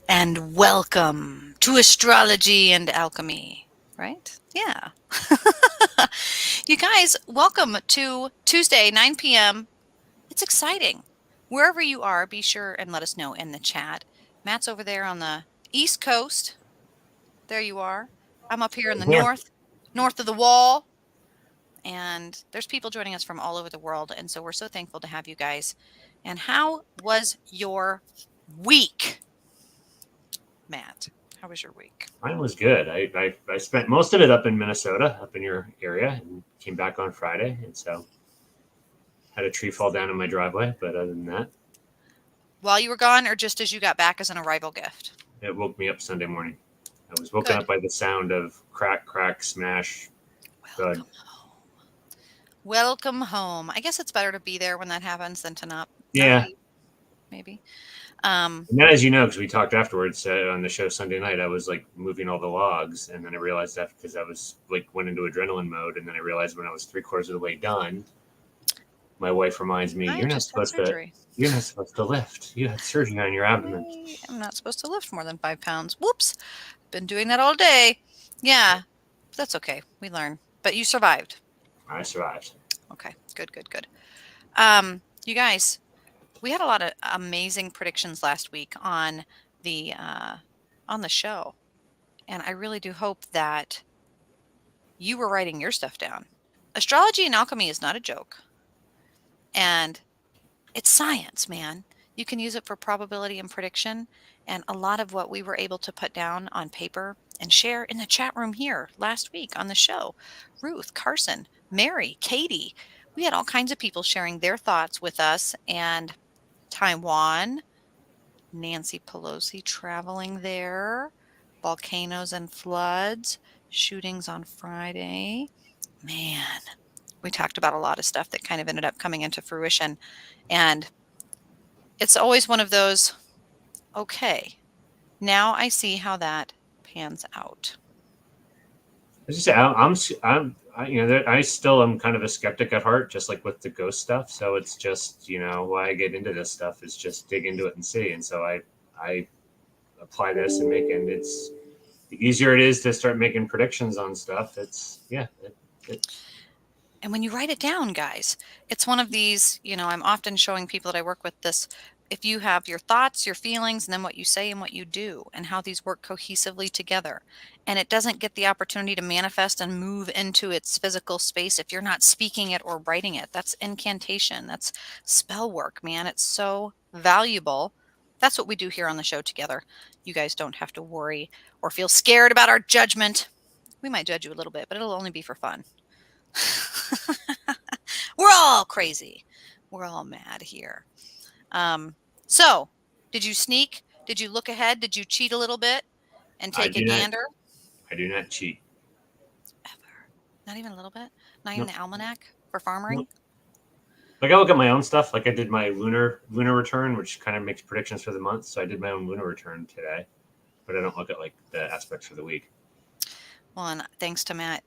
And welcome to Astrology and Alchemy, right? Yeah. You guys, welcome to Tuesday, 9 p.m. It's exciting. Wherever you are, be sure and let us know in the chat. Matt's over there on the East Coast. There you are. I'm up here in the Here. north of the wall. And there's people joining us from all over the world. And so we're so thankful to have you guys. And how was your week, Matt? How was your week? Mine was good. I spent most of it up in Minnesota, up in your area, and came back on Friday. And so had a tree fall down in my driveway. But other than that, While you were gone, or just as you got back as an arrival gift? it woke me up Sunday morning. I was woken Good. up by the sound of crack, crack, smash, thud. Welcome home. Welcome home. I guess it's better to be there when that happens than to not Yeah. be, maybe. Um, And then, as you know, because we talked afterwards on the show Sunday night, I was like moving all the logs. And then I realized that because I was like went into adrenaline mode. And then I realized when I was three-quarters of the way done, my wife reminds me, I just had surgery. you're not supposed to lift. You had surgery on your abdomen. I'm not supposed to lift more than 5 pounds. Whoops. Been doing that all day. Yeah, that's okay. We learn. But you survived. I survived. Okay, good. You guys, we had a lot of amazing predictions last week the on the show, and I really do hope that you were writing your stuff down. Astrology and alchemy is not a joke, and it's science, man. You can use it for probability and prediction, and a lot of what we were able to put down on paper and share in the chat room here last week on the show. Ruth, Carson, Mary, Katie, we had all kinds of people sharing their thoughts with us, and Taiwan, Nancy Pelosi traveling there, volcanoes and floods, shootings on Friday. Man, we talked about a lot of stuff that kind of ended up coming into fruition. And it's always one of those, okay, now I see how that pans out. I just say I still am kind of a skeptic at heart, just like with the ghost stuff. So it's just why I get into this stuff is just dig into it and see. And so I apply this and it's the easier it is to start making predictions on stuff. And when you write it down, guys, it's one of these, I'm often showing people that I work with this. If you have your thoughts, your feelings, and then what you say and what you do, and how these work cohesively together, and it doesn't get the opportunity to manifest and move into its physical space if you're not speaking it or writing it. That's incantation. That's spell work, man. It's so valuable. That's what we do here on the show together. You guys don't have to worry or feel scared about our judgment. We might judge you a little bit, but it'll only be for fun. We're all crazy. We're all mad here. So, did you sneak? Did you look ahead? Did you cheat a little bit and I take a do not gander? I do not cheat. Ever? Not even a little bit? Not even Nope. the almanac for farmering? Nope. Like I look at my own stuff. Like I did my lunar return, which kind of makes predictions for the month. So I did my own lunar return today, but I don't look at like the aspects for the week. Well, and thanks to Matt,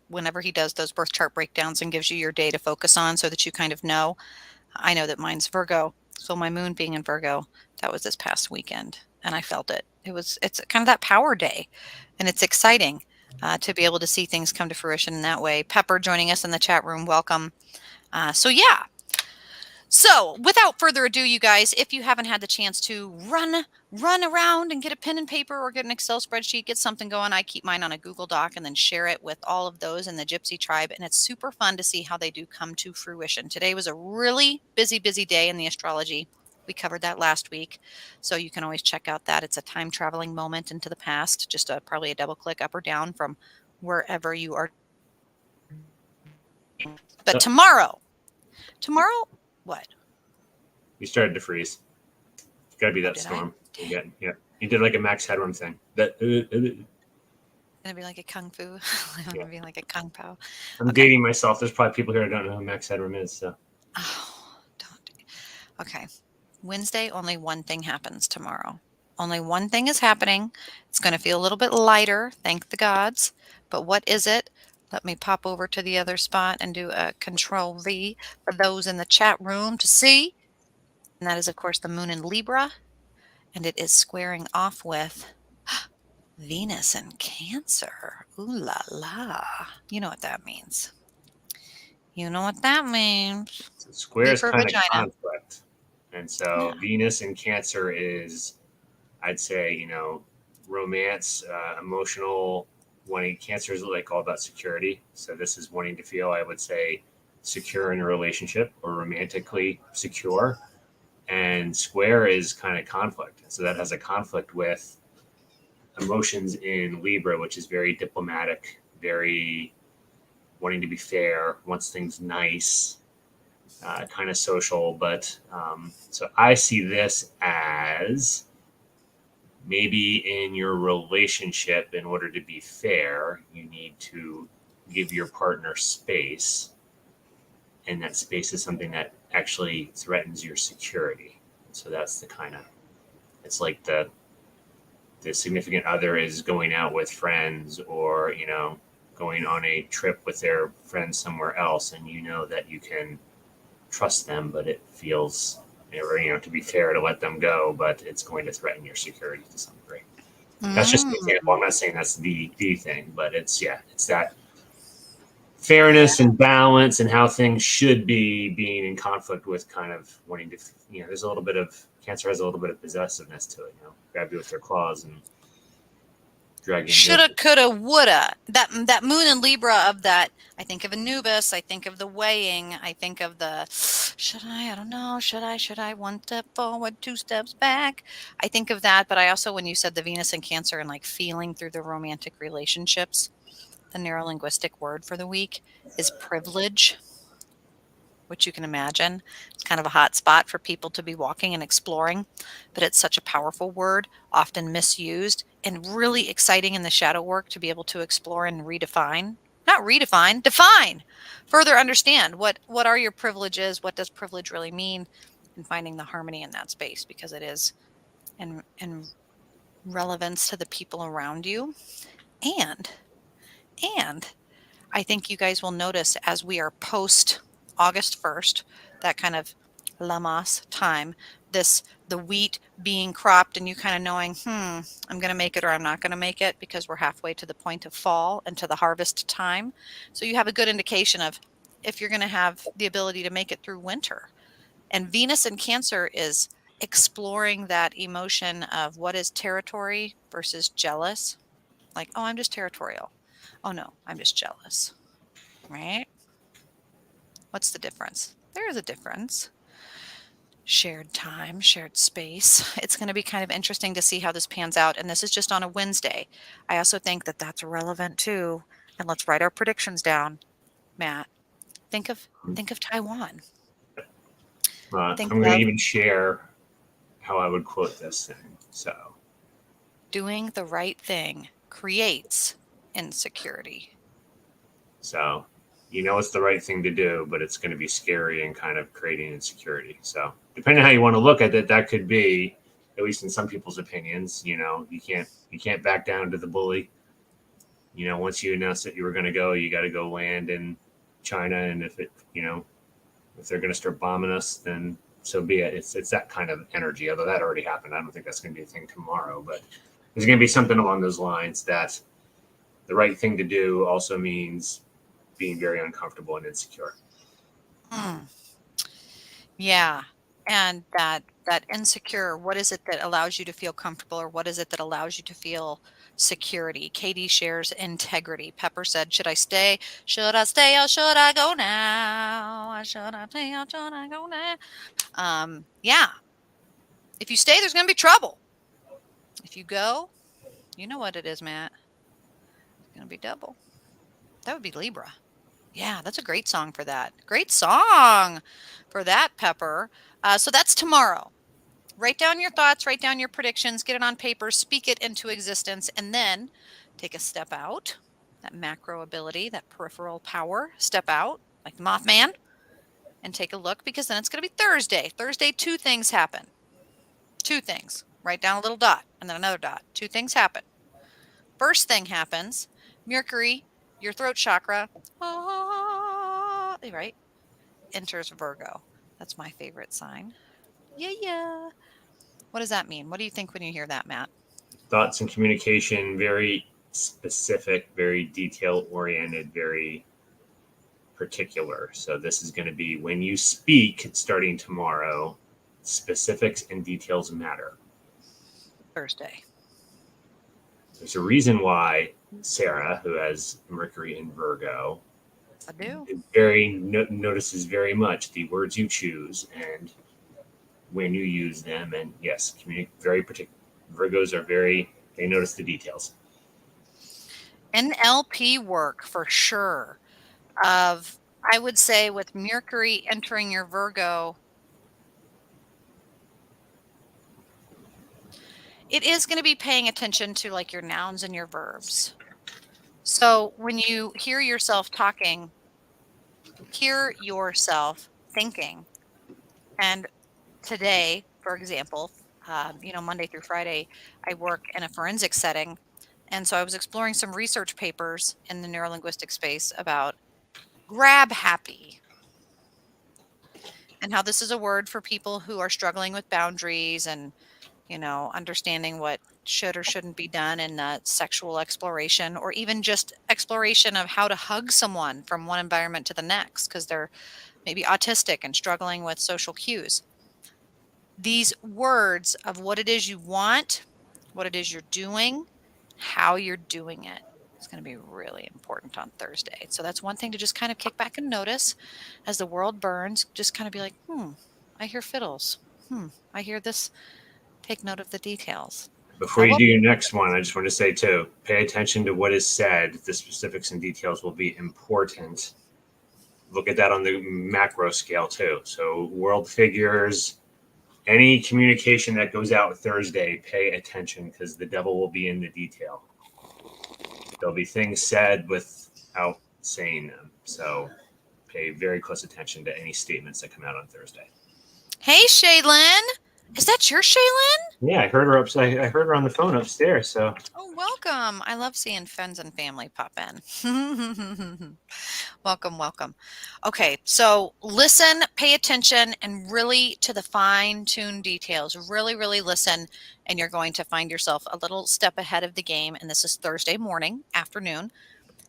whenever he does those birth chart breakdowns and gives you your day to focus on so that you kind of know, I know that mine's Virgo. So my moon being in Virgo, that was this past weekend, and I felt it. It's kind of that power day, and it's exciting to be able to see things come to fruition in that way. Pepper joining us in the chat room, welcome. So yeah. So without further ado, you guys, if you haven't had the chance to run around and get a pen and paper or get an Excel spreadsheet, get something going. I keep mine on a Google Doc and then share it with all of those in the Gypsy tribe. And it's super fun to see how they do come to fruition. Today was a really busy day in the astrology. We covered that last week. So you can always check out that. It's a time traveling moment into the past, just probably a double click up or down from wherever you are. But tomorrow, what? You started to freeze. It's got to be Oh, that did I? storm. Yeah. You did like a Max Headroom thing. That Gonna be like a kung fu. yeah. Gonna be like a kung pao. I'm Okay. dating myself. There's probably people here that don't know who Max Headroom is. So Oh, don't. Okay. Wednesday, only one thing happens tomorrow. Only one thing is happening. It's going to feel a little bit lighter, thank the gods. But what is it? Let me pop over to the other spot and do a control V for those in the chat room to see. And that is, of course, the moon in Libra and it is squaring off with Venus and Cancer. Ooh la la. You know what that means. You know what that means. So V square is for kind of vagina. conflict. And so Yeah. Venus in Cancer is, I'd say, romance, emotional, wanting. Cancer is like all about security. So this is wanting to feel, I would say, secure in a relationship or romantically secure. And square is kind of conflict. So that has a conflict with emotions in Libra, which is very diplomatic, very wanting to be fair, wants things nice, kind of social. But so I see this as maybe in your relationship, in order to be fair, you need to give your partner space. And that space is something that actually threatens your security. So that's the kind of, it's like the significant other is going out with friends or, going on a trip with their friends somewhere else. And you know that you can trust them, but it feels, to be fair to let them go, but it's going to threaten your security to some degree. That's just an example. Mm. I'm not saying that's the thing, but it's that Yeah. fairness and balance and how things should be being in conflict with kind of wanting to, there's a little bit of Cancer has a little bit of possessiveness to it, grab you with their claws and drag you into Shoulda, it. coulda, woulda. That moon in Libra of that. I think of Anubis. I think of the weighing. I think of the should I? I don't know. Should I? Should I? One step forward, two steps back. I think of that. But I also, when you said the Venus and Cancer and like feeling through the romantic relationships, the neurolinguistic word for the week is privilege, which you can imagine. It's kind of a hot spot for people to be walking and exploring, but it's such a powerful word, often misused, and really exciting in the shadow work to be able to explore and redefine. Not redefine, define. Further understand what are your privileges, what does privilege really mean, and finding the harmony in that space because it is in relevance to the people around you. And and I think you guys will notice as we are post August 1st, that kind of Lamas time, this the wheat being cropped and you kind of knowing, I'm going to make it or I'm not going to make it because we're halfway to the point of fall and to the harvest time. So you have a good indication of if you're going to have the ability to make it through winter. And Venus in Cancer is exploring that emotion of what is territory versus jealous. Like, oh, I'm just territorial. Oh no, I'm just jealous. Right? What's the difference? There is a difference. Shared time, shared space. It's going to be kind of interesting to see how this pans out. And this is just on a Wednesday. I also think that that's relevant too. And let's write our predictions down, Matt. Think of think of Taiwan. Think I'm going to of even share how I would quote this thing. So, doing the right thing creates insecurity. so it's the right thing to do, but it's going to be scary and kind of creating insecurity. So, depending on how you want to look at it, that could be, at least in some people's opinions, you can't back down to the bully. Once you announce that you were going to go, you got to go land in China, and if they're going to start bombing us, then so be it. It's that kind of energy. Although that already happened, I don't think that's going to be a thing tomorrow. But there's going to be something along those lines that the right thing to do also means being very uncomfortable and insecure. Mm. Yeah. And that insecure, what is it that allows you to feel comfortable or what is it that allows you to feel security? Katie shares integrity. Pepper said, "Should I stay? Should I stay or should I go now? Should I stay or should I go now?" Yeah. If you stay, there's going to be trouble. If you go, you know what it is, Matt. It's going to be double. That would be Libra. Yeah, that's a great song for that. Great song for that, Pepper. So that's tomorrow. Write down your thoughts, write down your predictions, get it on paper, speak it into existence, and then take a step out. That macro ability, that peripheral power, step out like the Mothman and take a look because then it's going to be Thursday. Thursday, two things happen. Two things. Write down a little dot and then another dot. Two things happen. First thing happens Mercury, your throat chakra, right, enters Virgo. That's my favorite sign. Yeah, yeah. What does that mean? What do you think when you hear that, Matt? Thoughts and communication, very specific, very detail oriented, very particular. So this is going to be when you speak starting tomorrow, specifics and details matter. Thursday. There's a reason why Sarah, who has Mercury in Virgo, I do. notices very much the words you choose and when you use them. And yes, very particular. Virgos are they notice the details. NLP work for sure. I would say with Mercury entering your Virgo, it is going to be paying attention to like your nouns and your verbs. So when you hear yourself talking, hear yourself thinking. And today, for example, Monday through Friday, I work in a forensic setting. And so I was exploring some research papers in the neurolinguistic space about grab happy and how this is a word for people who are struggling with boundaries and, understanding what should or shouldn't be done in sexual exploration, or even just exploration of how to hug someone from one environment to the next because they're maybe autistic and struggling with social cues. These words of what it is you want, what it is you're doing, how you're doing it is going to be really important on Thursday. So that's one thing to just kind of kick back and notice as the world burns, just kind of be like, I hear fiddles. I hear this. Take note of the details. Before I you will. do your next one, I just want to say too, pay attention to what is said. The specifics and details will be important. Look at that on the macro scale too. So world figures, any communication that goes out Thursday, pay attention because the devil will be in the detail. There'll be things said without saying them. So pay very close attention to any statements that come out on Thursday. Hey, Shaylin. Is that your Shaylin? Yeah, I heard her I heard her on the phone upstairs. So Oh, welcome. I love seeing friends and family pop in. Welcome, welcome. Okay, so listen, pay attention, and really to the fine-tuned details. Really, really listen, and you're going to find yourself a little step ahead of the game. And this is Thursday morning, afternoon.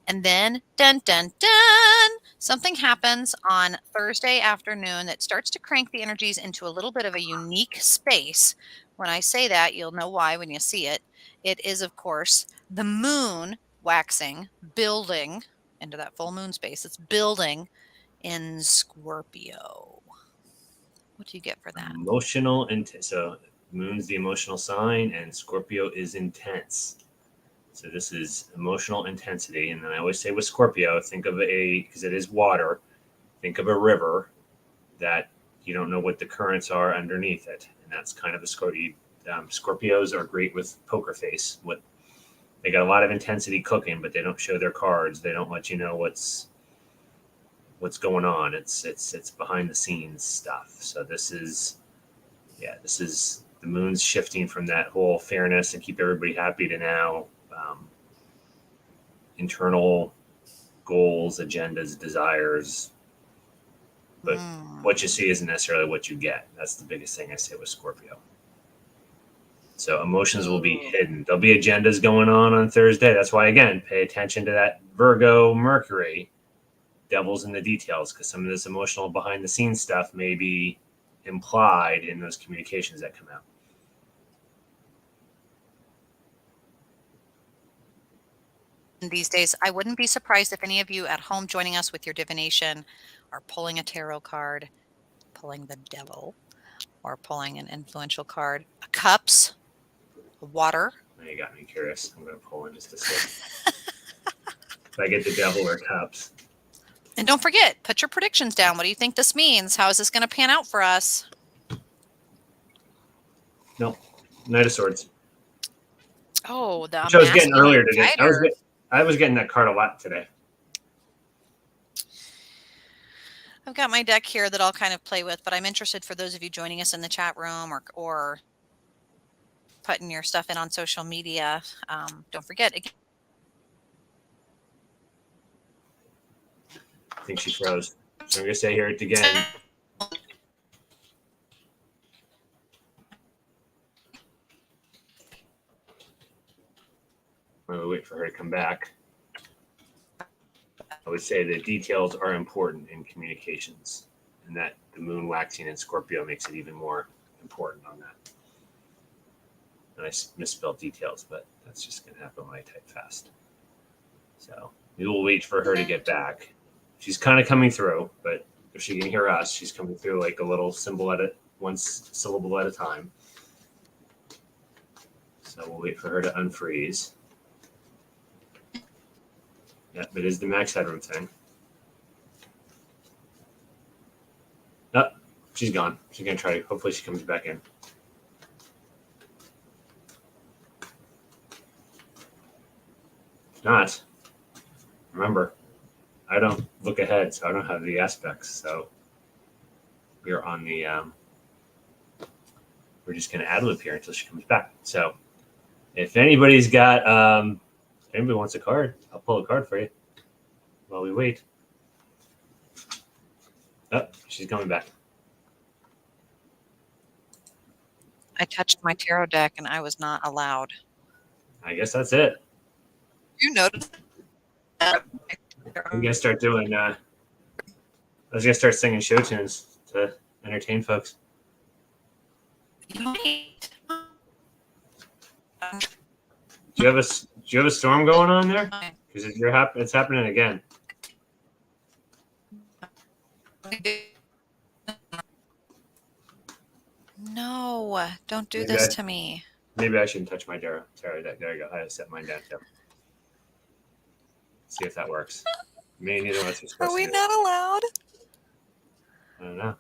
And then, dun, dun, dun, something happens on Thursday afternoon that starts to crank the energies into a little bit of a unique space. When I say that, you'll know why when you see it. It is, of course, the moon waxing, building into that full moon space. It's building in Scorpio. What do you get for that? emotional so moon's the emotional sign and Scorpio is intense. So this is emotional intensity. And then I always say with Scorpio, think of because it is water, think of a river that you don't know what the currents are underneath it. And that's kind of a Scorpio. Scorpios are great with poker face. They got a lot of intensity cooking, but they don't show their cards. They don't let you know what's going on. It's behind the scenes stuff. So this is the moon's shifting from that whole fairness and keep everybody happy to now internal goals, agendas, desires. But what you see isn't necessarily what you get. That's the biggest thing I say with Scorpio. So emotions will be hidden. There'll be agendas going on Thursday. That's why, again, pay attention to that Virgo Mercury. Devil's in the details because some of this emotional behind the scenes stuff may be implied in those communications that come out. These days, I wouldn't be surprised if any of you at home joining us with your divination are pulling a tarot card, pulling the devil, or pulling an influential card. Cups, water. Now you got me curious. I'm going to pull in just a sec. If I get the devil or cups. And don't forget, put your predictions down. What do you think this means? How is this going to pan out for us? No, Knight of Swords. Oh, the Which I was getting earlier today. Fighter. I was getting that card a lot today. I've got my deck here that I'll kind of play with, but I'm interested for those of you joining us in the chat room or putting your stuff in on social media. Don't forget. Again, I think she froze. So I'm going to say here it again. while we wait for her to come back, I would say the details are important in communications, and that the moon waxing in Scorpio makes it even more important on that. And I misspelled details, but that's just going to happen when I type fast. So we will wait for her to get back. She's kind of coming through, but if she can hear us, she's coming through like a little symbol at it, one syllable at a time. So we'll wait for her to unfreeze. Yep, it is the max headroom thing. Oh, she's gone. She's going to try. Hopefully she comes back in. If not, remember, I don't look ahead, so I don't have the aspects. So we're on the, we're just going to ad lib here until she comes back. So if anybody's got, if anybody wants a card, I'll pull a card for you while we wait. Oh, she's coming back. I touched my tarot deck and I was not allowed. I guess that's it. You noticed? I'm gonna start doing. I was gonna start singing show tunes to entertain folks. You might. Do you have a storm going on there? Because it's happening again. No, don't do this to me. Maybe I shouldn't touch my tarot deck. There you go. I set mine down. Yep. See if that works. Me, neither of us are supposed Are we to. not allowed? I don't know.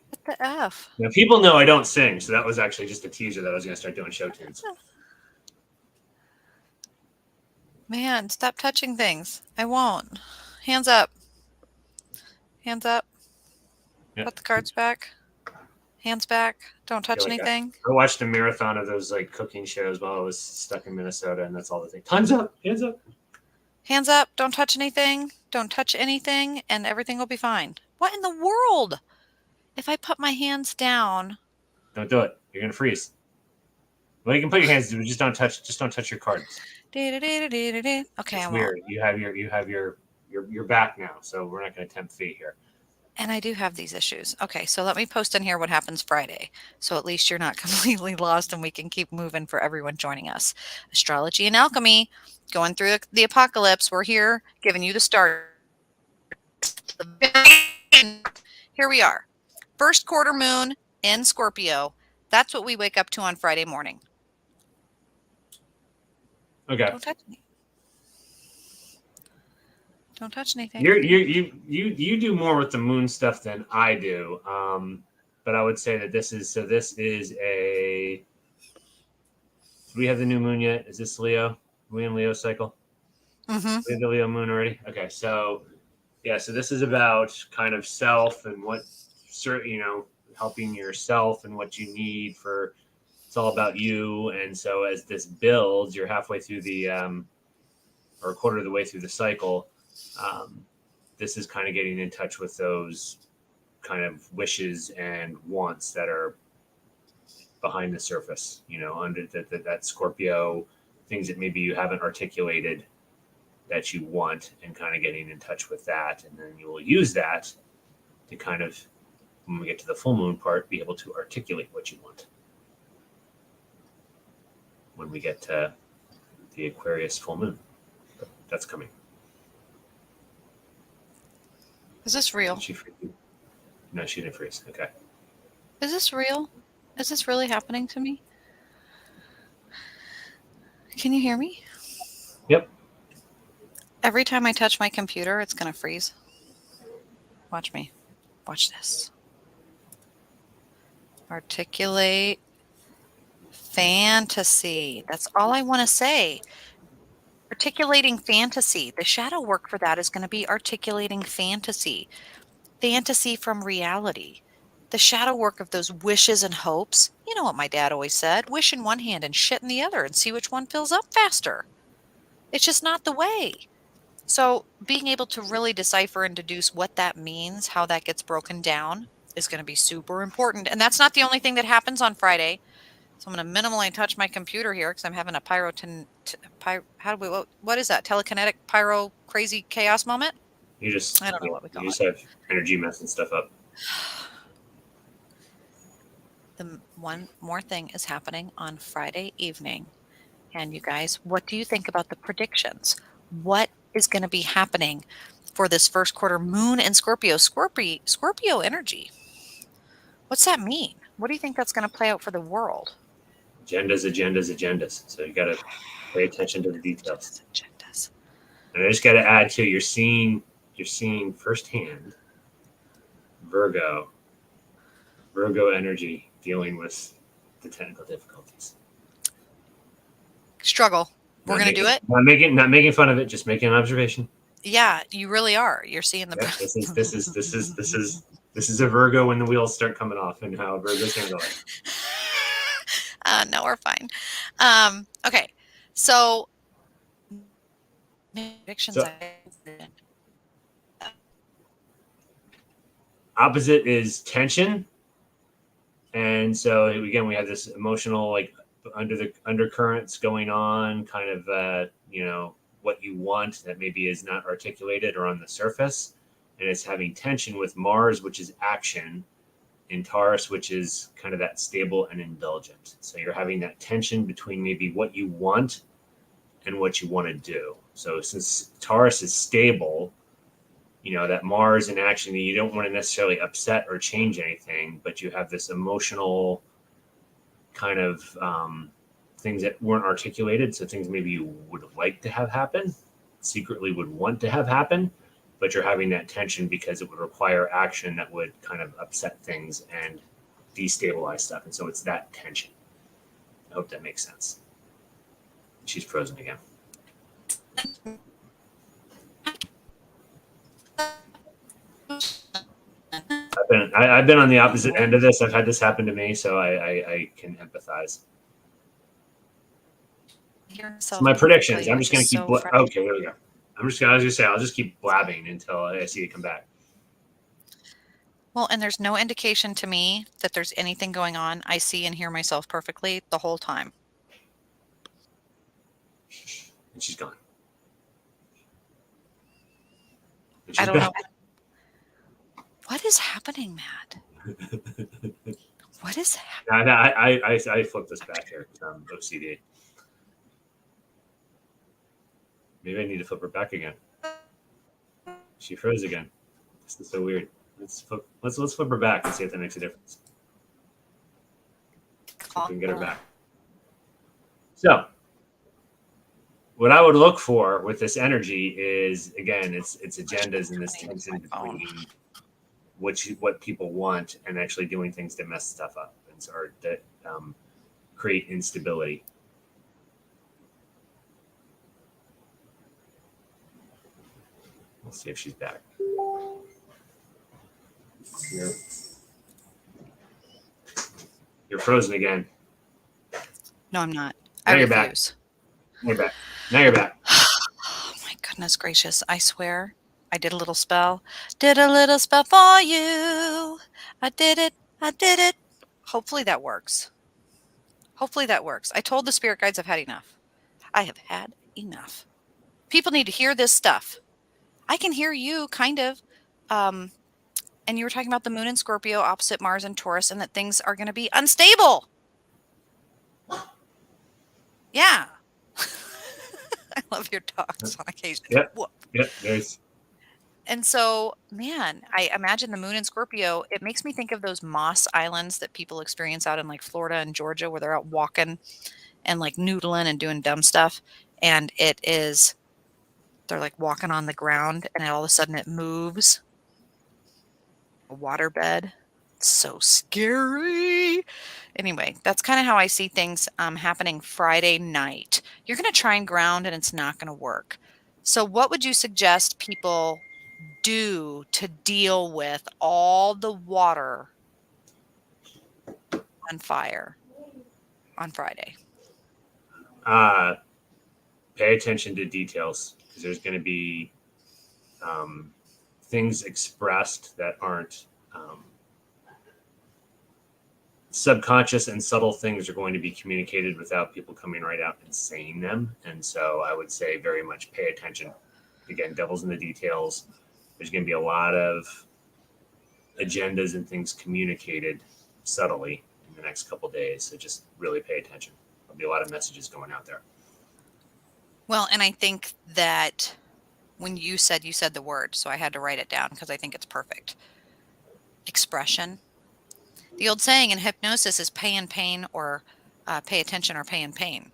What the F? Now, people know I don't sing, so that was actually just a teaser that I was going to start doing show tunes. Man, stop touching things. I won't. Hands up. Hands up. Yep. Put the cards back. Hands back. Don't touch anything. I watched a marathon of those like cooking shows while I was stuck in Minnesota, and that's all the thing. Time's up. Hands up. Hands up. Don't touch anything. Don't touch anything, and everything will be fine. What in the world? If I put my hands down. Don't do it. You're gonna freeze. Well, you can put your hands. Just don't touch your cards. Okay, it's weird. You have your back now, so we're not going to tempt fate here. And I do have these issues. Okay, so let me post in here what happens Friday. So at least you're not completely lost and we can keep moving for everyone joining us. Astrology and Alchemy, going through the apocalypse. We're here giving you the start. Here we are. First quarter moon in Scorpio. That's what we wake up to on Friday morning. Okay. Don't touch me. Don't touch anything. You do more with the moon stuff than I do. But I would say that this is a. Do we have the new moon yet? Is this Leo? Are we in Leo cycle? Mm-hmm. We have the Leo moon already. Okay, so yeah, so this is about kind of self and what, helping yourself and what you need for. It's all about you, and so as this builds, you're halfway through the or a quarter of the way through the cycle. This is kind of getting in touch with those kind of wishes and wants that are behind the surface, under that Scorpio, things that maybe you haven't articulated that you want, and kind of getting in touch with that. And then you will use that to kind of, when we get to the full moon part, be able to articulate what you want. When we get to the Aquarius full moon, that's coming. Is this real? Did she freeze? No, she didn't freeze. Okay. Is this real? Is this really happening to me? Can you hear me? Yep. Every time I touch my computer, it's going to freeze. Watch me. Watch this. Articulate fantasy. That's all I want to say. Articulating fantasy. The shadow work for that is going to be articulating fantasy. Fantasy from reality. The shadow work of those wishes and hopes. You know what my dad always said, wish in one hand and shit in the other and see which one fills up faster. It's just not the way. So being able to really decipher and deduce what that means, how that gets broken down, is going to be super important. And that's not the only thing that happens on Friday. So I'm going to minimally touch my computer here because I'm having a what is that? Telekinetic pyro crazy chaos moment? You just I don't know what we you call just it. have energy messing stuff up. The one more thing is happening on Friday evening. And you guys, what do you think about the predictions? What is going to be happening for this first quarter? Moon and Scorpio energy. What's that mean? What do you think that's going to play out for the world? Agendas. So you got to pay attention to the details. Agendas. And I just got to add to you're seeing firsthand Virgo energy dealing with the technical difficulties. Struggle. We're going to do it. Not making fun of it, just making an observation. Yeah, you really are. You're seeing the. Yeah, this is a Virgo when the wheels start coming off and how Virgos handle it. No, we're fine. Okay, so predictions. So opposite is tension, and so again we have this emotional like undercurrents going on, kind of what you want that maybe is not articulated or on the surface, and it's having tension with Mars, which is action, in Taurus, which is kind of that stable and indulgent. So you're having that tension between maybe what you want and what you want to do. So since Taurus is stable, that Mars in action, you don't want to necessarily upset or change anything, but you have this emotional kind of things that weren't articulated. So things maybe you would like to have happen, secretly would want to have happen, but you're having that tension because it would require action that would kind of upset things and destabilize stuff. And so it's that tension. I hope that makes sense. She's frozen again. I've been on the opposite end of this. I've had this happen to me, so I can empathize. So my predictions. I'm just going to keep. Okay, there we go. I was going to say I'll just keep blabbing until I see it come back. Well, and there's no indication to me that there's anything going on. I see and hear myself perfectly the whole time. And she's gone. I don't know. What is happening, Matt? What is happening? No, I flipped this back here because I'm OCD. Maybe I need to flip her back again. She froze again. This is so weird. Let's flip her back and see if that makes a difference. So we can get her back. So what I would look for with this energy is, again, it's agendas and this tension between what people want and actually doing things to mess stuff up or that create instability. We'll see if she's back. You're frozen again. No, I'm not. Now you're back. You're back. Now you're back. Oh my goodness gracious! I swear, I did a little spell. Did a little spell for you. I did it. I did it. Hopefully that works. Hopefully that works. I told the spirit guides I've had enough. I have had enough. People need to hear this stuff. I can hear you, kind of. And you were talking about the moon in Scorpio opposite Mars and Taurus, and that things are going to be unstable. Yeah. I love your talks on occasion. Yep. There's. And so, man, I imagine the moon in Scorpio, it makes me think of those moss islands that people experience out in like Florida and Georgia where they're out walking and like noodling and doing dumb stuff. And they're like walking on the ground and all of a sudden it moves. A waterbed. So scary. Anyway, that's kind of how I see things happening Friday night. You're going to try and ground and it's not going to work. So what would you suggest people do to deal with all the water on fire on Friday? Pay attention to details because there's going to be things expressed that aren't subconscious and subtle things are going to be communicated without people coming right out and saying them. And so I would say very much pay attention. Again, devil's in the details. There's going to be a lot of agendas and things communicated subtly in the next couple of days. So just really pay attention. There'll be a lot of messages going out there. Well, and I think that when you said the word, so I had to write it down because I think it's perfect. Expression. The old saying in hypnosis is pay in pain or pay attention or pay in pain.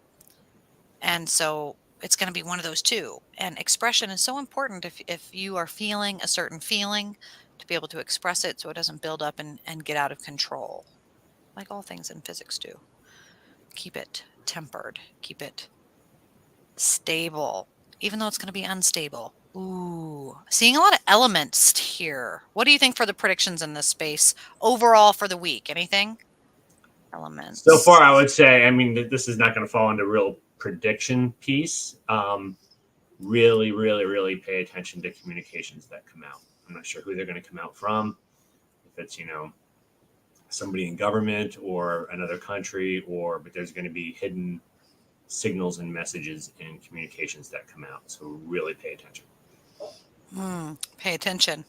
And so it's going to be one of those two. And expression is so important if you are feeling a certain feeling to be able to express it so it doesn't build up and get out of control, like all things in physics do. Keep it tempered, keep it stable, even though it's going to be unstable. Ooh, seeing a lot of elements here. What do you think for the predictions in this space overall for the week? Anything? Elements. So far, I would say, I mean, this is not going to fall into real prediction piece. Really, really, really pay attention to communications that come out. I'm not sure who they're going to come out from. If it's, somebody in government or another country, but there's going to be hidden signals and messages and communications that come out. So really pay attention. Pay attention.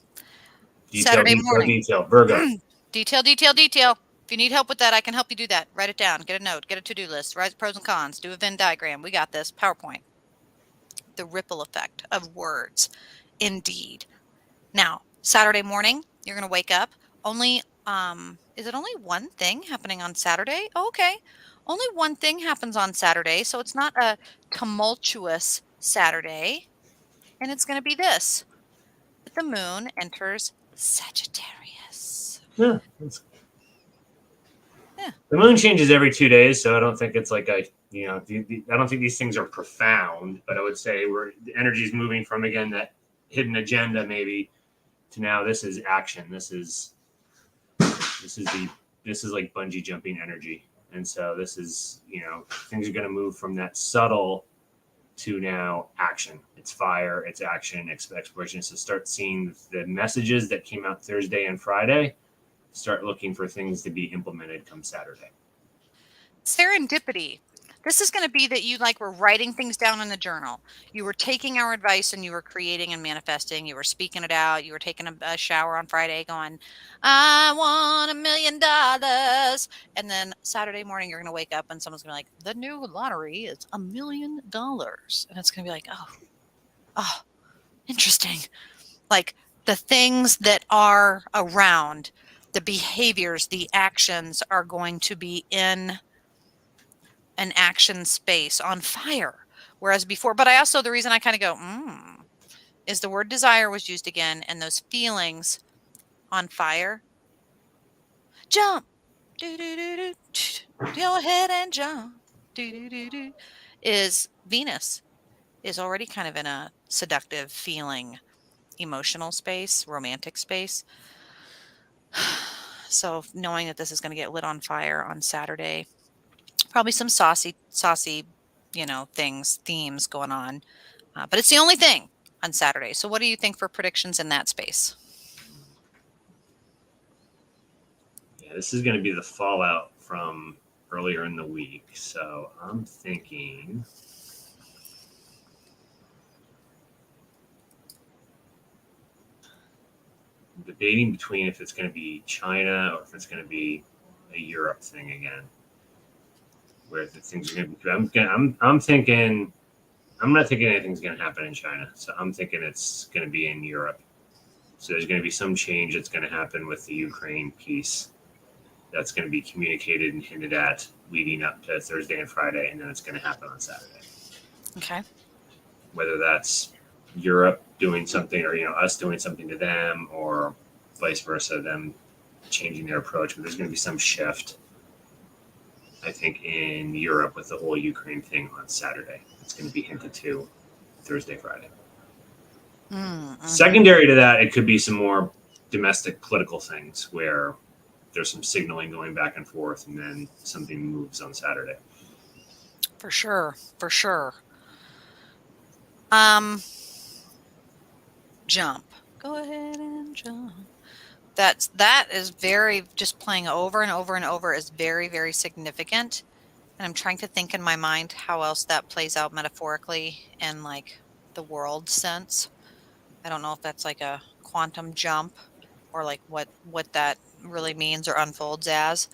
Detail, Saturday detail, morning. detail. Virgo. Detail, detail, detail. If you need help with that, I can help you do that. Write it down. Get a note. Get a to-do list. Write pros and cons. Do a Venn diagram. We got this. PowerPoint. The ripple effect of words. Indeed. Now, Saturday morning, you're going to wake up. Is it only one thing happening on Saturday? Oh, okay. Only one thing happens on Saturday, so it's not a tumultuous Saturday. And it's going to be this. The moon enters Sagittarius. Yeah. The moon changes every 2 days, so I don't think it's like I don't think these things are profound, but I would say the energy is moving from, again, that hidden agenda maybe to now this is action. This is like bungee jumping energy. And so this is, things are going to move from that subtle to now action. It's fire, it's action, exploration. So start seeing the messages that came out Thursday and Friday. Start looking for things to be implemented come Saturday. Serendipity. This is going to be that you were writing things down in the journal. You were taking our advice and you were creating and manifesting. You were speaking it out. You were taking a shower on Friday going, I want $1 million. And then Saturday morning, you're going to wake up and someone's going to be like, the new lottery is $1 million. And it's going to be like, oh, interesting. Like the things that are around, the behaviors, the actions are going to be in an action space on fire. Whereas before, but I also, the reason I kind of go, is the word desire was used again, and those feelings on fire. Jump. Do-do-do-do. Go ahead and jump. Do-do-do-do. Is Venus is already kind of in a seductive feeling, emotional space, romantic space. So knowing that this is going to get lit on fire on Saturday, probably some saucy, themes going on. But it's the only thing on Saturday. So what do you think for predictions in that space? Yeah, this is going to be the fallout from earlier in the week. So I'm thinking debating between if it's going to be China or if it's going to be a Europe thing again, where the things are going to be. I'm thinking. I'm not thinking anything's going to happen in China, so I'm thinking it's going to be in Europe. So there's going to be some change that's going to happen with the Ukraine piece. That's going to be communicated and hinted at leading up to Thursday and Friday, and then it's going to happen on Saturday. Okay. Whether that's Europe doing something, or us doing something to them, or vice versa, them changing their approach. But there's going to be some shift, I think, in Europe with the whole Ukraine thing on Saturday. It's going to be hinted to Thursday, Friday. Mm-hmm. Secondary to that, it could be some more domestic political things where there's some signaling going back and forth, and then something moves on Saturday. For sure. Jump. Go ahead and jump. that is very, just playing over and over and over is very, very significant. And I'm trying to think in my mind how else that plays out metaphorically in like the world sense. I don't know if that's like a quantum jump or like what that really means or unfolds as.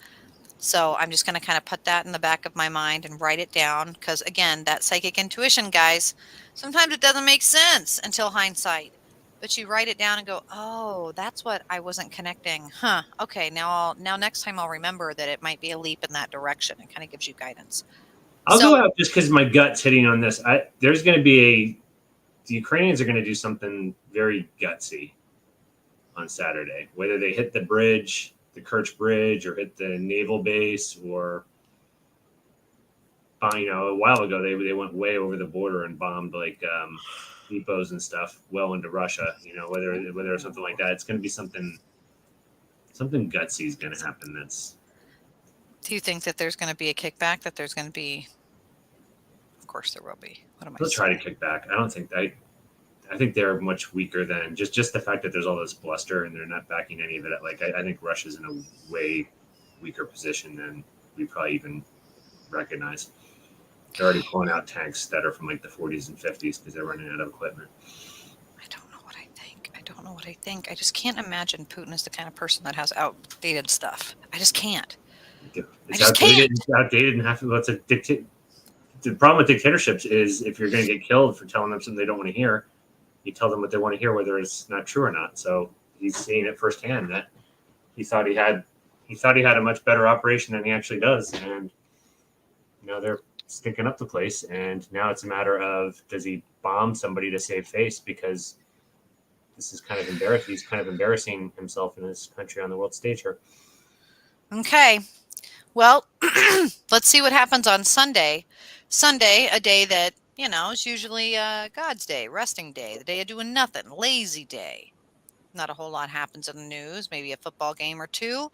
So I'm just going to kind of put that in the back of my mind and write it down because again, that psychic intuition, guys, sometimes it doesn't make sense until hindsight. But you write it down and go, "Oh, that's what I wasn't connecting." Huh. Okay, now next time I'll remember that it might be a leap in that direction. It kind of gives you guidance. I'll go So, out just because my gut's hitting on this. There's going to be the Ukrainians are going to do something very gutsy on Saturday, whether they hit the bridge, the Kerch Bridge, or hit the naval base, or a while ago they went way over the border and bombed like depots and stuff well into Russia. Whether it's something like that, it's going to be something gutsy is going to happen. do you think that there's going to be a kickback? That there's going to be, of course, there will be. What am I They'll try to saying? kick back. I don't think I think they're much weaker than just the fact that there's all this bluster and they're not backing any of it. Like I think Russia's in a way weaker position than we probably even recognize. They're already pulling out tanks that are from like the 40s and 50s because they're running out of equipment. I don't know what I think. I don't know what I think. I just can't imagine Putin is the kind of person that has outdated stuff. I just can't. I It's just outdated. can't. It's outdated and have to. What's a dictate? The problem with dictatorships is if you're going to get killed for telling them something they don't want to hear, you tell them what they want to hear, whether it's not true or not. So he's seeing it firsthand that he thought he had a much better operation than he actually does, and they're stinking up the place. And now it's a matter of does he bomb somebody to save face because this is kind of embarrassing. He's kind of embarrassing himself in his country on the world stage here. Okay. Well, let's see what happens on Sunday. Sunday, a day that, is usually God's day, resting day, the day of doing nothing, lazy day. Not a whole lot happens in the news, maybe a football game or two.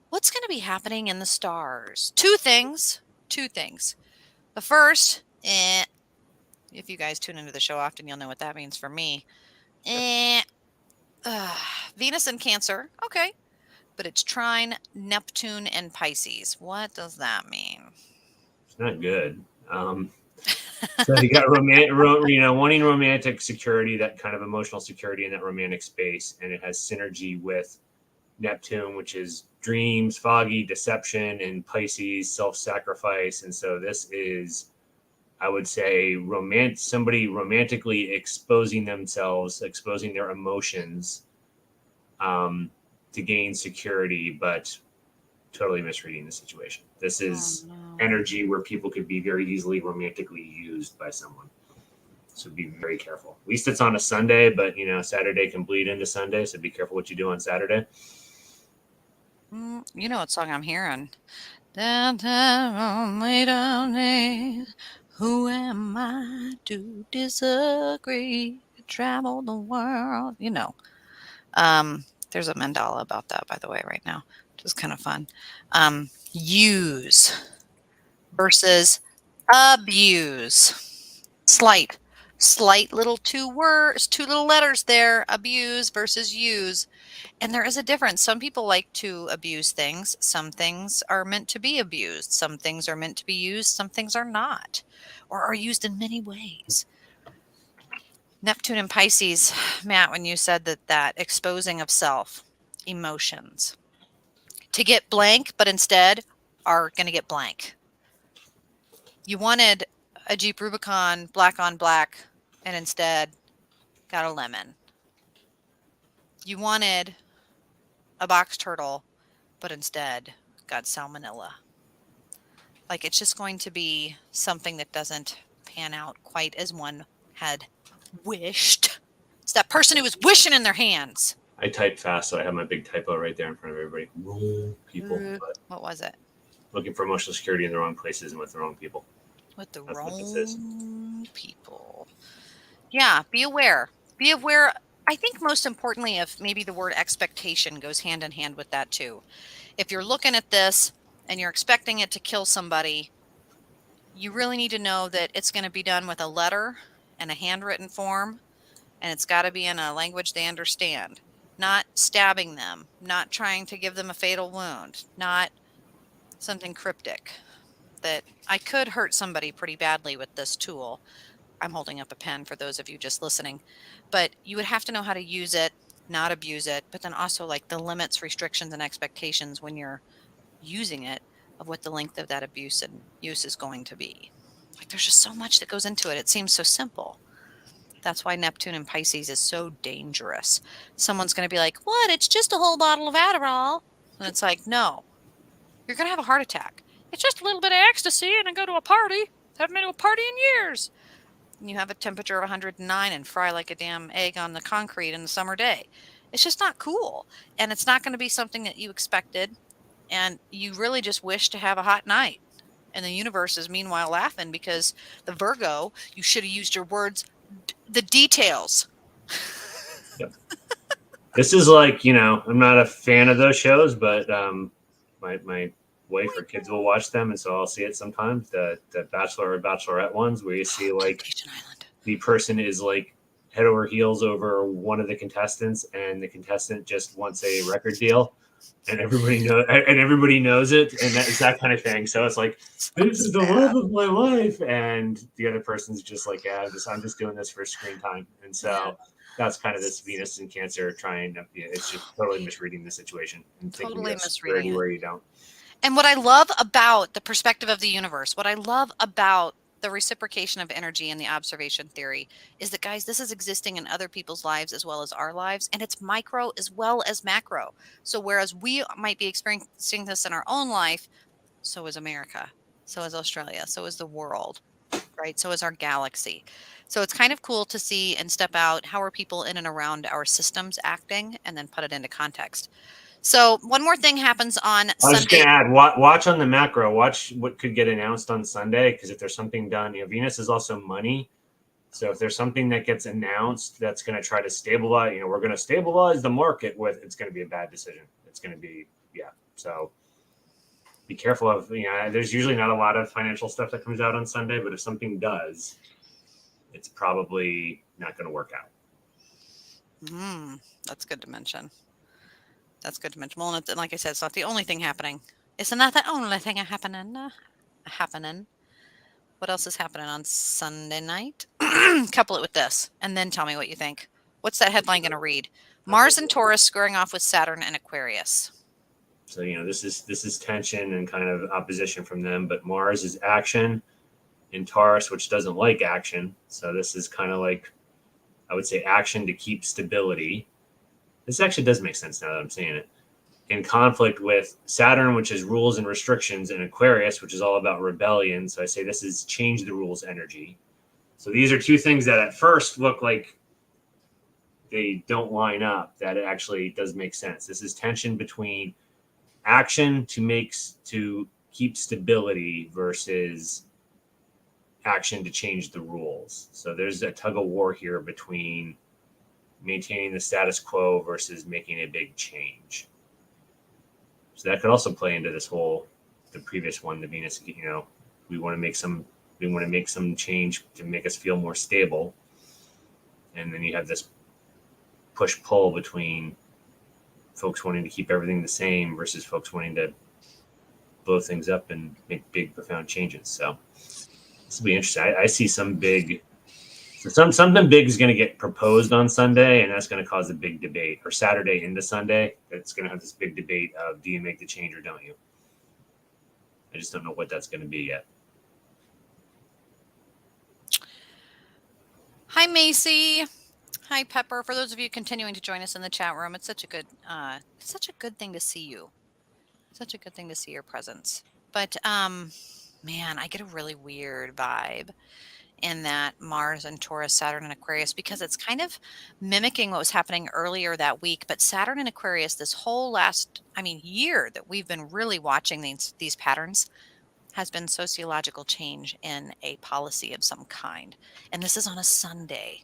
What's going to be happening in the stars? Two things. Two things. The first, if you guys tune into the show often, you'll know what that means for me. Eh, Venus and Cancer. Okay. But it's trine Neptune and Pisces. What does that mean? It's not good. So you got wanting romantic security, that kind of emotional security in that romantic space, and it has synergy with Neptune, which is dreams, foggy, deception, and Pisces, self-sacrifice. And so this is, I would say, somebody romantically exposing themselves, exposing their emotions to gain security, but totally misreading the situation. This is energy where people could be very easily romantically used by someone. So be very careful. At least it's on a Sunday, but Saturday can bleed into Sunday, so be careful what you do on Saturday. You know what song I'm hearing? Downtown, way down there. Who am I to disagree? Travel the world. There's a mandala about that, by the way, right now, which is kind of fun. Use versus abuse. Slight little two little letters there. Abuse versus use. And there is a difference. Some people like to abuse things. Some things are meant to be abused. Some things are meant to be used. Some things are not, or are used in many ways. Neptune and Pisces, Matt, when you said that exposing of self, emotions, to get blank, but instead are going to get blank. You wanted a Jeep Rubicon black on black, and instead got a lemon. You wanted a box turtle, but instead got salmonella. Like it's just going to be something that doesn't pan out quite as one had wished. It's that person who was wishing in their hands. I typed fast, so I have my big typo right there in front of everybody. Wrong people. What was it? Looking for emotional security in the wrong places and with the wrong people. With the That's what this is. wrong people. Yeah, be aware. Be aware. I think most importantly, if maybe the word expectation goes hand in hand with that too. If you're looking at this and you're expecting it to kill somebody, you really need to know that it's going to be done with a letter and a handwritten form, and it's got to be in a language they understand. not stabbing them, not trying to give them a fatal wound, not something cryptic. That I could hurt somebody pretty badly with this tool. I'm holding up a pen for those of you just listening, but you would have to know how to use it, not abuse it, but then also like the limits, restrictions, and expectations when you're using it of what the length of that abuse and use is going to be. Like there's just so much that goes into it. It seems so simple. That's why Neptune and Pisces is so dangerous. Someone's going to be like, "What? It's just a whole bottle of Adderall." And it's like, "No, you're going to have a heart attack. It's just a little bit of ecstasy and I go to a party. Haven't been to a party in years." And you have a temperature of 109 and fry like a damn egg on the concrete in the summer day. It's just not cool. And it's not going to be something that you expected. And you really just wish to have a hot night. And the universe is meanwhile laughing because the Virgo, you should have used your words, the details. Yep. This is like, I'm not a fan of those shows, but my wife or kids will watch them, and so I'll see it sometimes. The Bachelor or Bachelorette ones where you see like Temptation Island. the person is like head over heels over one of the contestants, and the contestant just wants a record deal, and everybody knows it, and it's that kind of thing. So it's like, this is the love of my life, and the other person's just like, yeah, I'm just doing this for screen time, and so that's kind of this Venus and Cancer trying to. It's just totally misreading the situation and thinking Totally there's misreading security it. where you don't. And what I love about the perspective of the universe, what I love about the reciprocation of energy and the observation theory is that, guys, this is existing in other people's lives as well as our lives, and it's micro as well as macro. So whereas we might be experiencing this in our own life, so is America, so is Australia, so is the world, right? So is our galaxy. So it's kind of cool to see and step out how are people in and around our systems acting and then put it into context. So one more thing happens on I was just going Sunday. to add, watch on the macro, watch what could get announced on Sunday, because if there's something done, Venus is also money. So if there's something that gets announced that's going to try to stabilize, we're going to stabilize the market with, it's going to be a bad decision. It's going to be, yeah. So be careful of, there's usually not a lot of financial stuff that comes out on Sunday, but if something does, it's probably not going to work out. That's good to mention. That's good to mention. Well, and like I said, it's not the only thing happening. It's not the only thing happening. What else is happening on Sunday night? Couple it with this, and then tell me what you think. What's that headline going to read? Mars and Taurus squaring off with Saturn and Aquarius. So this is tension and kind of opposition from them, but Mars is action in Taurus, which doesn't like action. So this is kind of like, I would say, action to keep stability. This actually does make sense now that I'm saying it. In conflict with Saturn, which is rules and restrictions, and Aquarius, which is all about rebellion. So I say this is change the rules energy. So these are two things that at first look like they don't line up, that it actually does make sense. This is tension between action to keep stability versus action to change the rules. So there's a tug of war here between maintaining the status quo versus making a big change. So that could also play into this the previous one, the Venus, we want to make some change to make us feel more stable. And then you have this push pull between folks wanting to keep everything the same versus folks wanting to blow things up and make big, profound changes. So this will be interesting. I see something big is going to get proposed on Sunday, and that's going to cause a big debate. Or Saturday into Sunday, it's going to have this big debate of, do you make the change or don't you? I just don't know what that's going to be yet. Hi, Macy. Hi, Pepper. For those of you continuing to join us in the chat room, it's such a good thing to see you. Such a good thing to see your presence. But man, I get a really weird vibe in that Mars and Taurus, Saturn and Aquarius, because it's kind of mimicking what was happening earlier that week. But Saturn and Aquarius, this whole last, year that we've been really watching these patterns, has been sociological change in a policy of some kind. And this is on a Sunday.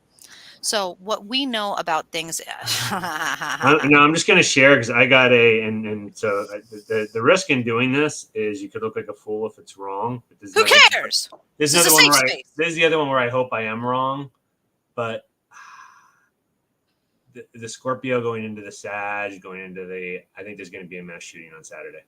So what we know about things. I'm just going to share because I got so the risk in doing this is you could look like a fool if it's wrong. But Who cares? This is the other one where I hope I am wrong, but the Scorpio going into the Sag, going into the. I think there's going to be a mass shooting on Saturday,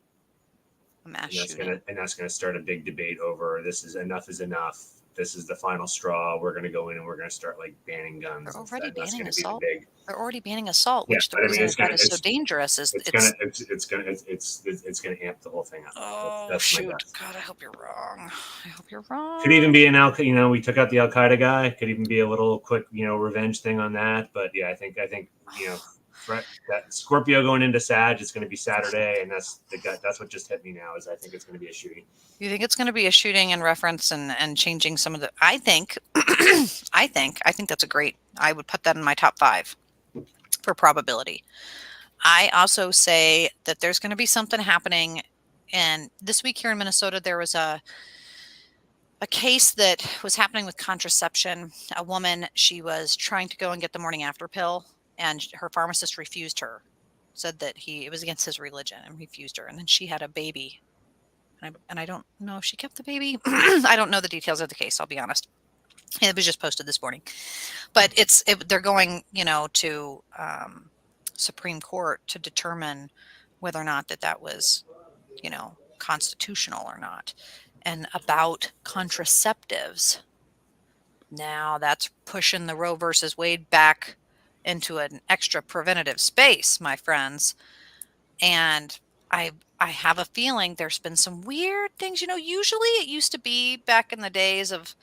A mass and shooting. that's gonna start a big debate over this is enough is enough. This is the final straw. We're gonna go in and we're gonna start like banning guns They're and stuff. already And that's banning gonna be the assault. big. They're already banning assault, Yeah, which the but I mean, reason that is so dangerous is it's gonna amp the whole thing up. oh That's my shoot. guess. God, I hope you're wrong. I hope you're Could even wrong. be we took out the Al Qaeda guy. Could even be a little quick, revenge thing on that. But yeah, I think that Scorpio going into Sag, it's going to be Saturday, and that's what just hit me now. Is I think it's going to be a shooting. You think it's going to be a shooting in reference and changing some of the? I think, I think that's a great. I would put that in my top 5 for probability. I also say that there's going to be something happening, and this week here in Minnesota, there was a case that was happening with contraception. A woman, she was trying to go and get the morning after pill, and her pharmacist refused her, said that it was against his religion and refused her, and then she had a baby. And I don't know if she kept the baby. I don't know the details of the case. I'll be honest. It was just posted this morning, but they're going, to Supreme Court to determine whether or not that was, constitutional or not. And about contraceptives, now that's pushing the Roe versus Wade back into an extra preventative space, my friends. And I have a feeling there's been some weird things. Usually it used to be back in the days of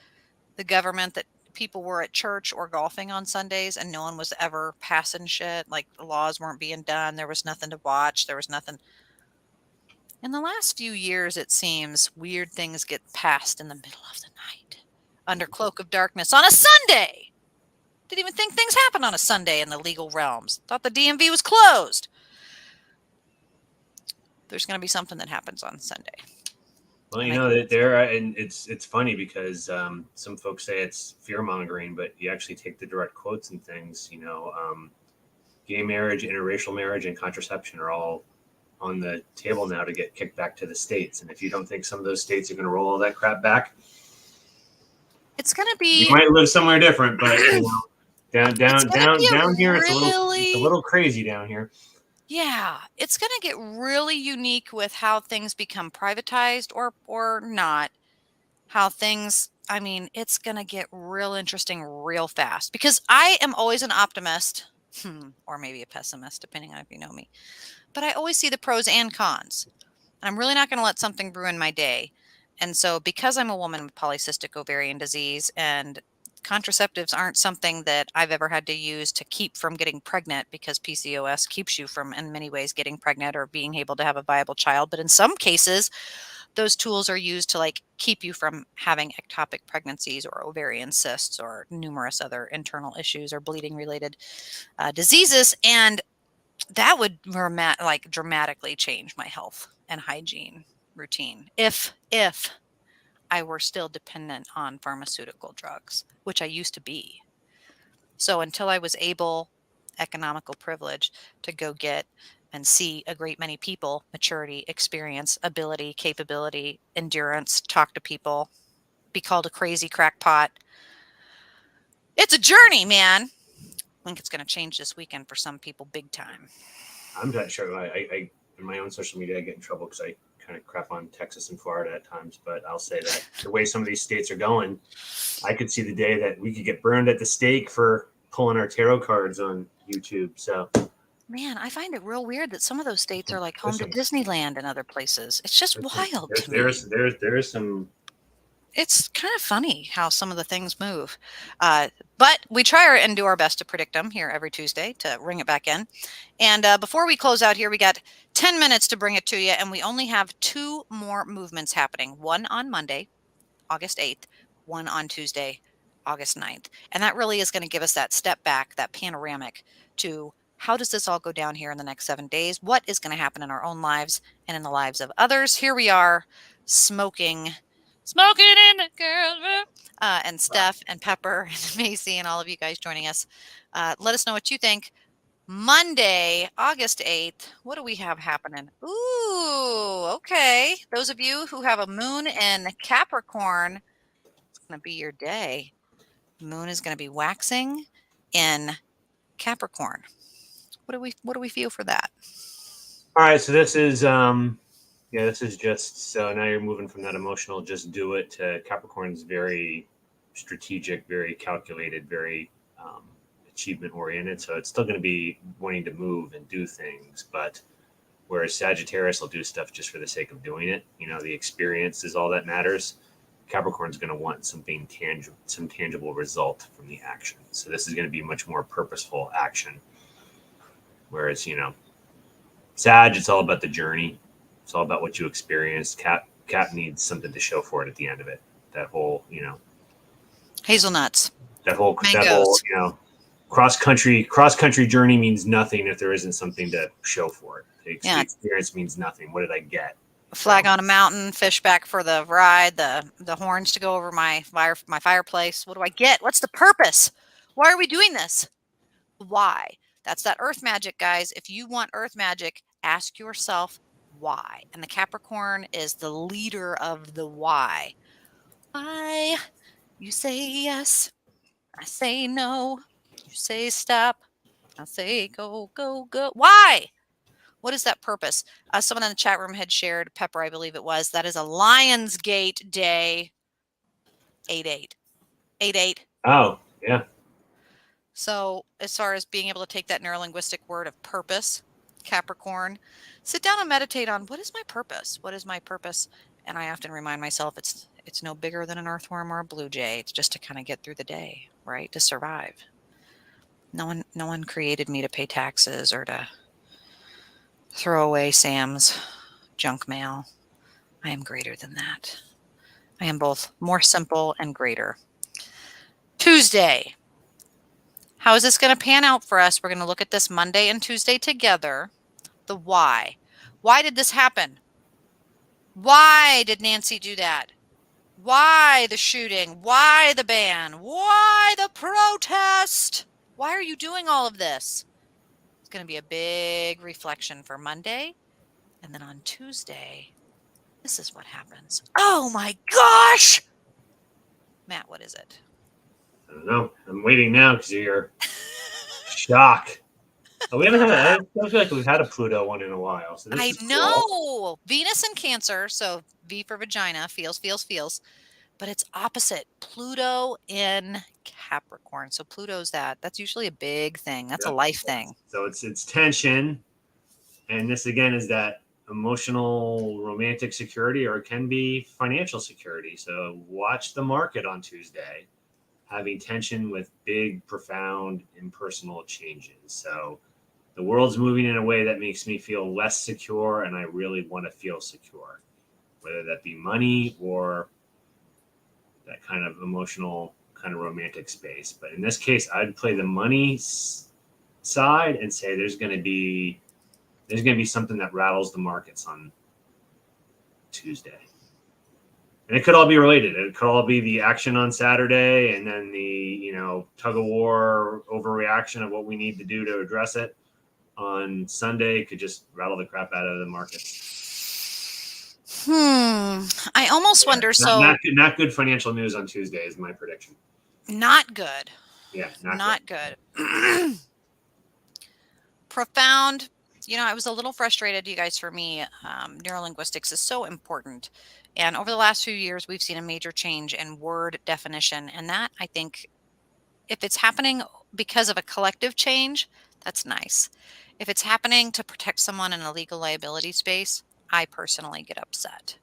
the government that people were at church or golfing on Sundays and no one was ever passing shit. Like the laws weren't being done. There was nothing to watch. There was nothing. In the last few years, it seems weird things get passed in the middle of the night under cloak of darkness on a Sunday. Didn't even think things happened on a Sunday in the legal realms. Thought the DMV was closed. There's going to be something that happens on Sunday. Well, And I think and it's funny because some folks say it's fear mongering, but you actually take the direct quotes and things. Gay marriage, interracial marriage, and contraception are all on the table now to get kicked back to the states. And if you don't think some of those states are going to roll all that crap back, it's going to you be might live somewhere different. But it's going to be down here, it's a really little crazy down here. yeah, it's going to get really unique with how things become privatized or not. How things, I mean, it's going to get real interesting real fast because I am always an optimist, or maybe a pessimist, depending on if you know me. But I always see the pros and cons. I'm really not going to let something ruin my day. And so, because I'm a woman with polycystic ovarian disease and contraceptives aren't something that I've ever had to use to keep from getting pregnant because PCOS keeps you from, in many ways, getting pregnant or being able to have a viable child. But in some cases, those tools are used to keep you from having ectopic pregnancies or ovarian cysts or numerous other internal issues or bleeding related diseases. And that would dramatically change my health and hygiene routine if I were still dependent on pharmaceutical drugs, which I used to be. So until I was able, economical privilege, to go get and see a great many people, maturity, experience, ability, capability, endurance, talk to people, be called a crazy crackpot. It's a journey, man. I think it's going to change this weekend for some people big time. I'm not sure. I in my own social media, I get in trouble because I kind of crap on Texas and Florida at times. But I'll say that the way some of these states are going, I could see the day that we could get burned at the stake for pulling our tarot cards on YouTube. So, Man, I find it real weird that some of those states are like home to listen, Disneyland and other places. It's just listen wild to me. there's some. It's kind of funny how some of the things move. But we try and do our best to predict them here every Tuesday to ring it back in. And before we close out here, we got 10 minutes to bring it to you. And we only have 2 more movements happening. One on Monday, August 8th, one on Tuesday, August 9th. And that really is going to give us that step back, that panoramic to how does this all go down here in the next 7 days? What is going to happen in our own lives and in the lives of others? Here we are smoking in the girls' room. And Steph and Pepper and Macy and all of you guys joining us. Let us know what you think. Monday, August 8th. What do we have happening? Ooh, okay. Those of you who have a moon in Capricorn, it's going to be your day. Moon is going to be waxing in Capricorn. What do we feel for that? All right, so this is yeah, this is just so now you're moving from that emotional just do it to Capricorn's very strategic, very calculated, very achievement oriented. So it's still going to be wanting to move and do things, but whereas Sagittarius will do stuff just for the sake of doing it, you know, the experience is all that matters. Capricorn's going to want something tangible, some tangible result from the action. So this is going to be much more purposeful action. Whereas, you know, Sag, it's all about the journey. It's all about what you experience. Cap needs something to show for it at the end of it. That whole, you know, Hazelnuts, that whole, mangoes. you know, cross country journey means nothing if there isn't something to show for it. The Yeah, experience means nothing. What did I get? flag So on a mountain, fish back for the ride, the horns to go over my fireplace. What do I get? What's the purpose? Why are we doing this? Why? That's that earth magic, guys. If you want earth magic, ask yourself why. And the Capricorn is the leader of the why. Why? You say yes, I say no. You say stop, I say go, go, go. Why? What is that purpose? Someone in the chat room had shared, Pepper, I believe it was, that is a Lionsgate day 8-8. 8-8. oh yeah. So, as far as being able to take that neurolinguistic word of purpose, Capricorn, sit down and meditate on what is my purpose? What is my purpose? And I often remind myself it's no bigger than an earthworm or a blue jay. It's just to kind of get through the day, right? To survive. No one created me to pay taxes or to throw away Sam's junk mail. I am greater than that. I am both more simple and greater. Tuesday. How is this going to pan out for us? We're going to look at this Monday and Tuesday together. The why. Why did this happen? Why did Nancy do that? Why the shooting? Why the ban? Why the protest? Why are you doing all of this? It's going to be a big reflection for Monday. And then on Tuesday, this is what happens. Oh my gosh! Matt, what is it? I don't know. I'm waiting now because of your shock. Oh, we haven't had. I feel like we've had a Pluto one in a while. So this I is know. cool. Venus in Cancer, so V for vagina, feels. But it's opposite. Pluto in Capricorn. So Pluto's that's usually a big thing. That's a Yep. life thing. So it's tension, and this again is that emotional romantic security, or it can be financial security. So watch the market on Tuesday, having tension with big, profound, impersonal changes. So the world's moving in a way that makes me feel less secure, and I really want to feel secure, whether that be money or that kind of emotional, kind of romantic space. But in this case, I'd play the money side and say there's going to be something that rattles the markets on Tuesday. And it could all be related. It could all be the action on Saturday and then the, you know, tug of war overreaction of what we need to do to address it on Sunday. It could just rattle the crap out of the markets. I almost wonder. Not good financial news on Tuesday is my prediction. Not good. Yeah, not good. Profound. You know, I was a little frustrated, you guys, for me. Neurolinguistics is so important. And over the last few years, we've seen a major change in word definition. And that, I think, if it's happening because of a collective change, that's nice. If it's happening to protect someone in a legal liability space, I personally get upset.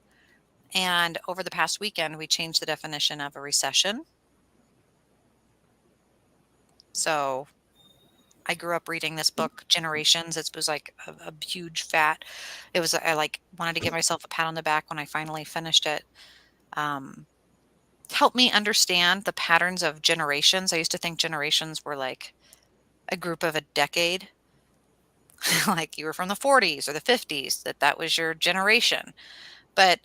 And over the past weekend, we changed the definition of a recession. So I grew up reading this book, Generations. It was like a huge fat. It was, I like wanted to give myself a pat on the back when I finally finished it. Helped me understand the patterns of generations. I used to think generations were like a group of a decade, like you were from the 40s or the 50s, that was your generation. But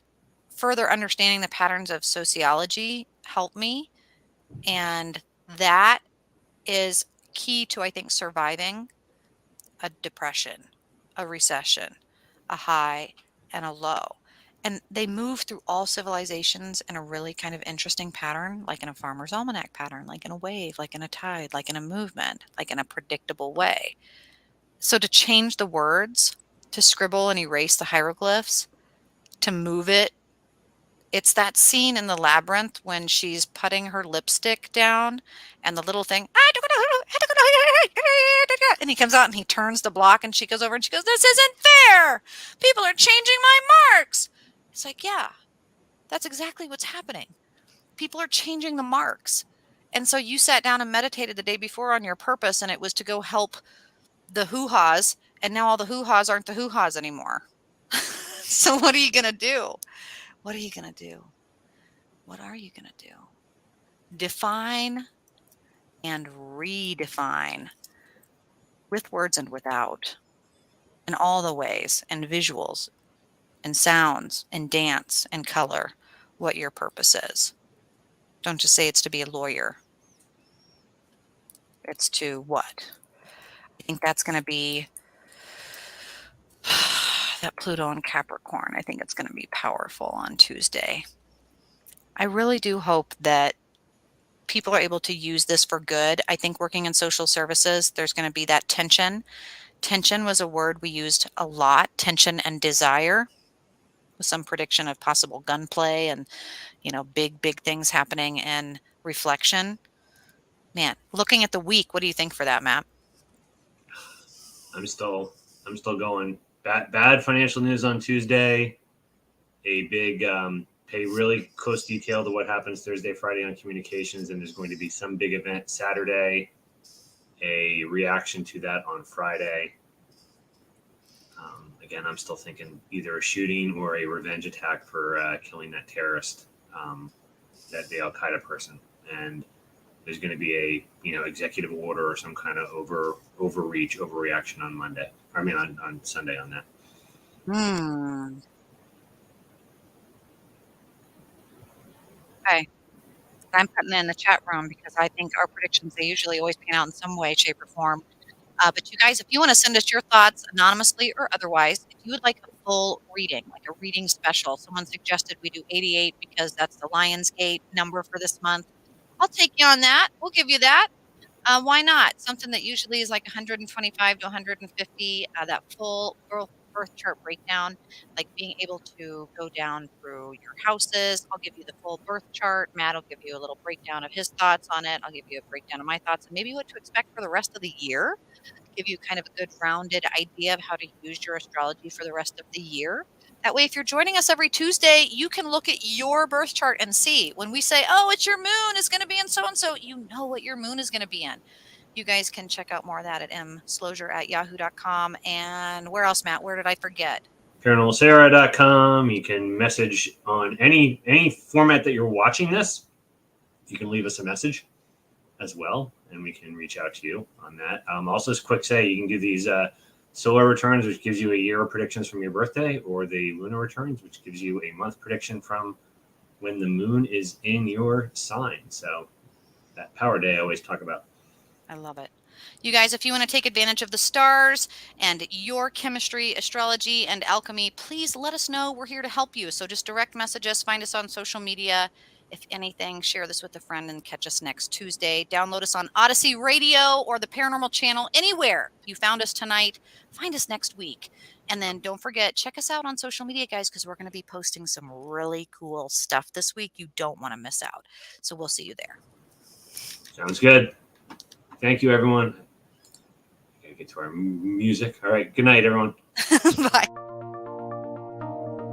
further understanding the patterns of sociology helped me. And that is key to, I think, surviving a depression, a recession, a high, and a low. And they move through all civilizations in a really kind of interesting pattern, like in a farmer's almanac pattern, like in a wave, like in a tide, like in a movement, like in a predictable way. So to change the words, to scribble and erase the hieroglyphs, to move it, it's that scene in the labyrinth when she's putting her lipstick down and the little thing, and he comes out and he turns the block and she goes over and she goes, "This isn't fair. People are changing my marks." It's like, yeah, that's exactly what's happening. People are changing the marks. And so you sat down and meditated the day before on your purpose, and it was to go help the hoo-haws, and now all the hoo-haws aren't the hoo-haws anymore. So what are you going to do? What are you going to do? What are you going to do? Define and redefine with words and without, in all the ways, and visuals, and sounds, and dance, and color, what your purpose is. Don't just say it's to be a lawyer. It's to what? I think that's going to be that Pluto and Capricorn. I think it's going to be powerful on Tuesday. I really do hope that people are able to use this for good. I think working in social services, there's going to be that tension. Tension was a word we used a lot, tension and desire, with some prediction of possible gunplay and, big things happening in reflection. Man, looking at the week, what do you think for that, Matt? I'm still going. Bad financial news on Tuesday. A big pay really close detail to what happens Thursday, Friday on communications, and there's going to be some big event Saturday. A reaction to that on Friday. Again, I'm still thinking either a shooting or a revenge attack for killing that terrorist, that the Al Qaeda person, and there's going to be a executive order or some kind of overreach, overreaction on Monday. I mean on Sunday on that. Okay. I'm putting it in the chat room because I think our predictions, they usually always pan out in some way, shape, or form. But you guys, if you want to send us your thoughts anonymously or otherwise, if you would like a full reading, like a reading special, someone suggested we do 88 because that's the Lionsgate number for this month. I'll take you on that. We'll give you that. Why not? Something that usually is like 125 to 150, that full birth chart breakdown, like being able to go down through your houses. I'll give you the full birth chart. Matt will give you a little breakdown of his thoughts on it. I'll give you a breakdown of my thoughts and maybe what to expect for the rest of the year. Give you kind of a good rounded idea of how to use your astrology for the rest of the year. That way, if you're joining us every Tuesday, you can look at your birth chart and see when we say, "Oh, it's your moon is going to be in so and so," you know what your moon is going to be in. You guys can check out more of that at mslosier@yahoo.com. And where else, Matt? Where did I forget? ParanormalSarah.com. You can message on any format that you're watching this. You can leave us a message as well, and we can reach out to you on that. Also, just quick say, you can do these solar returns, which gives you a year of predictions from your birthday, or the lunar returns, which gives you a month prediction from when the moon is in your sign. So that power day I always talk about. I love it. You guys, if you want to take advantage of the stars and your chemistry, astrology, and alchemy, please let us know. We're here to help you. So just direct message us, find us on social media. If anything, share this with a friend and catch us next Tuesday. Download us on Odyssey Radio or the Paranormal Channel, anywhere you found us tonight. Find us next week. And then don't forget, check us out on social media, guys, because we're going to be posting some really cool stuff this week. You don't want to miss out. So we'll see you there. Sounds good. Thank you, everyone. Gotta get to our music. All right. Good night, everyone. Bye.